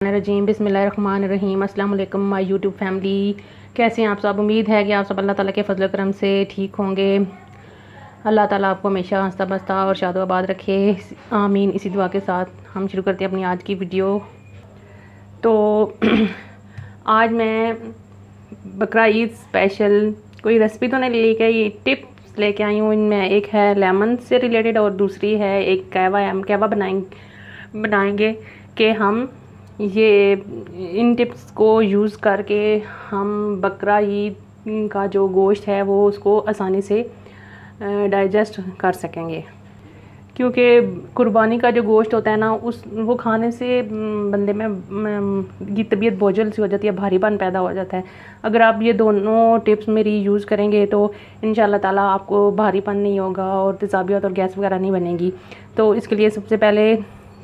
रजीम बिस्मिल्लाहिर्रहमानिर्रहीम। अस्सलाम वालेकुम माय यूट्यूब फैमिली, कैसे हैं आप सब। उम्मीद है कि आप सब अल्लाह ताला के फजल करम से ठीक होंगे। अल्लाह ताला आपको हमेशा हंसता बसता और शादो आबाद रखे, आमीन। इसी दुआ के साथ हम शुरू करते हैं अपनी आज की वीडियो। तो आज मैं बकरा ईद स्पेशल कोई रेसिपी तो नहीं लेके, ये टिप्स लेके आई हूँ। इनमें एक है लेमन से रिलेटेड और दूसरी है एक कहवा बनाएंगे कि हम ये इन टिप्स को यूज़ करके हम बकरा ईद का जो गोश्त है वो उसको आसानी से डाइजेस्ट कर सकेंगे। क्योंकि कुर्बानी का जो गोश्त होता है ना, वो खाने से बंदे में की तबीयत बोझल सी हो जाती है, भारीपन पैदा हो जाता है। अगर आप ये दोनों टिप्स मेरी यूज़ करेंगे तो इंशाल्लाह ताला आपको भारीपन नहीं होगा और तेज़ाबियत और गैस वगैरह नहीं बनेगी। तो इसके लिए सबसे पहले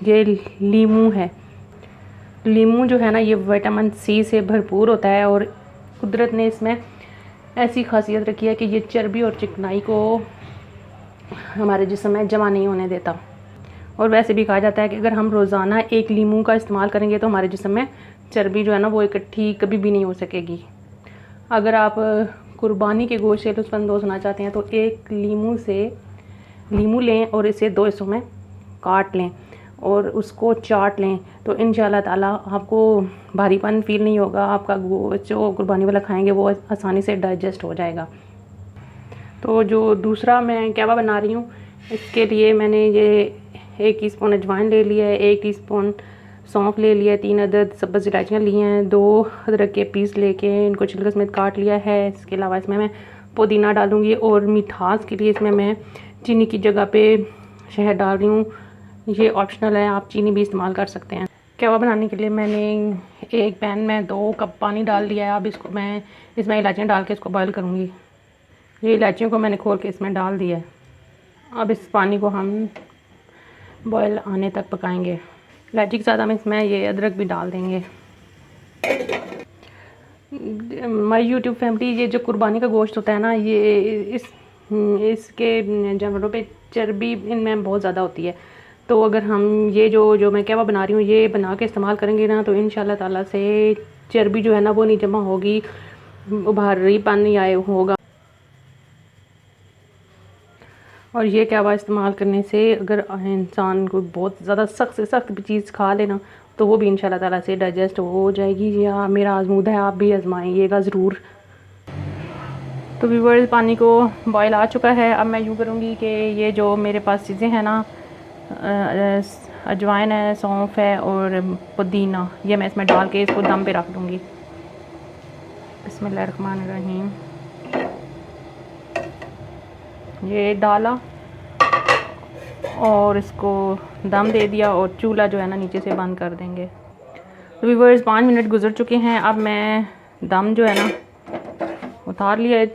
ये लीमू है। लीमू जो है ना, ये विटामिन सी से भरपूर होता है और कुदरत ने इसमें ऐसी खासियत रखी है कि ये चर्बी और चिकनाई को हमारे जिस्म में जमा नहीं होने देता। और वैसे भी कहा जाता है कि अगर हम रोज़ाना एक लीमू का इस्तेमाल करेंगे तो हमारे जिस्म में चर्बी जो है ना वो इकट्ठी कभी भी नहीं हो सकेगी। अगर आप कुर्बानी के गोश्त से लुत्फ़अंदोज़ होना चाहते हैं तो एक लीमू लें और इसे 2 हिस्सों में काट लें और उसको चाट लें, तो इंशाल्लाह ताला आपको भारीपन फील नहीं होगा। आपका गोश्त जो कुर्बानी वाला खाएंगे वो आसानी से डाइजेस्ट हो जाएगा। तो जो दूसरा मैं कहवा बना रही हूँ, इसके लिए मैंने ये 1 टीस्पून अजवाइन ले लिया है, 1 टीस्पून सौंफ ले लिया है, 3 अदद सब्ज़ इलायचियाँ ली हैं, 2 अदरक के पीस लेके इनको छिलके समेत काट लिया है। इसके अलावा इसमें मैं पुदीना डालूँगी और मिठास के लिए इसमें मैं चीनी की जगह पे शहद डाल रही हूँ। ये ऑप्शनल है, आप चीनी भी इस्तेमाल कर सकते हैं। कहवा बनाने के लिए मैंने एक पैन में 2 कप पानी डाल दिया है। अब इसमें इलायचियाँ डाल के इसको बॉयल करूँगी। ये इलायचियों को मैंने खोल के इसमें डाल दिया है। अब इस पानी को हम बॉयल आने तक पकाएंगे। इलायची के साथ हम इसमें ये अदरक भी डाल देंगे। माय यूट्यूब फैमिली, ये जो कुर्बानी का गोश्त होता है ना, ये इसके जानवरों पे चर्बी इनमें बहुत ज़्यादा होती है। तो अगर हम ये जो मैं कहवा बना रही हूँ ये बना के इस्तेमाल करेंगे ना, तो इंशाल्लाह ताला से चर्बी जो है ना वो नहीं जमा होगी, भारीपन नहीं होगा। और ये कहवा इस्तेमाल करने से अगर इंसान को बहुत ज़्यादा सख्त से सख्त भी चीज़ खा लेना तो वो भी इंशाल्लाह ताला से डाइजेस्ट हो जाएगी। या मेरा आजमूदा है, आप भी आजमाइएगा ज़रूर। तो व्यूअर्स, पानी को बॉयल आ चुका है। अब मैं यूँ करूँगी कि ये जो मेरे पास चीज़ें हैं ना, अजवाइन है, सौंफ है और पुदीना, ये मैं इसमें डाल के इसको दम पे रख दूँगी। बिस्मिल्लाहिर्रहमानिर्रहीम। ये डाला और इसको दम दे दिया और चूल्हा जो है ना नीचे से बंद कर देंगे। तो व्यूअर्स, 5 मिनट गुजर चुके हैं। अब मैं दम जो है ना उतार लिया है।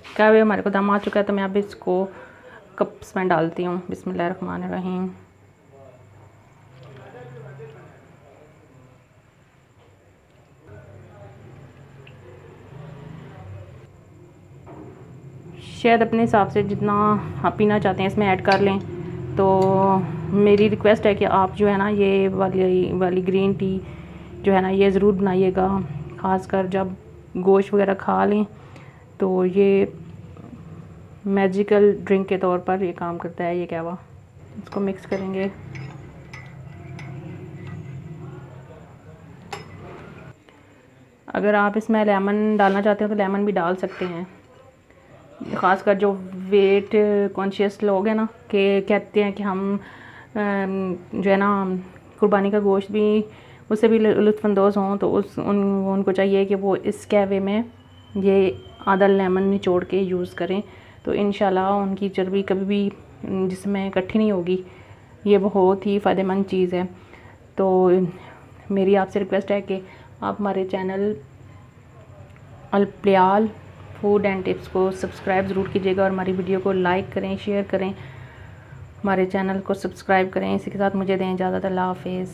क्या हुआ, हमारे को दम आ चुका है। तो मैं अब इसको कप्स में डालती हूँ। बिस्मिल्लाहिर्रहमानिर्रहीम। शायद अपने हिसाब से जितना आप पीना चाहते हैं इसमें ऐड कर लें। तो मेरी रिक्वेस्ट है कि आप जो है ना ये वाली ग्रीन टी जो है ना ये ज़रूर बनाइएगा, ख़ासकर जब गोश्त वगैरह खा लें। तो ये मैजिकल ड्रिंक के तौर पर ये काम करता है ये कहवा। इसको मिक्स करेंगे। अगर आप इसमें लेमन डालना चाहते हो तो लेमन भी डाल सकते हैं। ख़ासकर जो वेट कॉन्शियस लोग हैं ना, कि कहते हैं कि हम जो है ना कुर्बानी का गोश्त भी उससे भी लुत्फ़अंदोज़ हों, तो उनको चाहिए कि वो इस कहवे में ये आधा लेमन निचोड़ के यूज़ करें। तो इंशाल्लाह उनकी चर्बी कभी भी जिसमें इकट्ठी नहीं होगी। ये बहुत ही फ़ायदेमंद चीज़ है। तो मेरी आपसे रिक्वेस्ट है कि आप हमारे चैनल अलप्याल फूड एंड टिप्स को सब्सक्राइब ज़रूर कीजिएगा और हमारी वीडियो को लाइक करें, शेयर करें, हमारे चैनल को सब्सक्राइब करें। इसी के साथ मुझे दें इजाज़त। अल्लाह हाफ़िज़।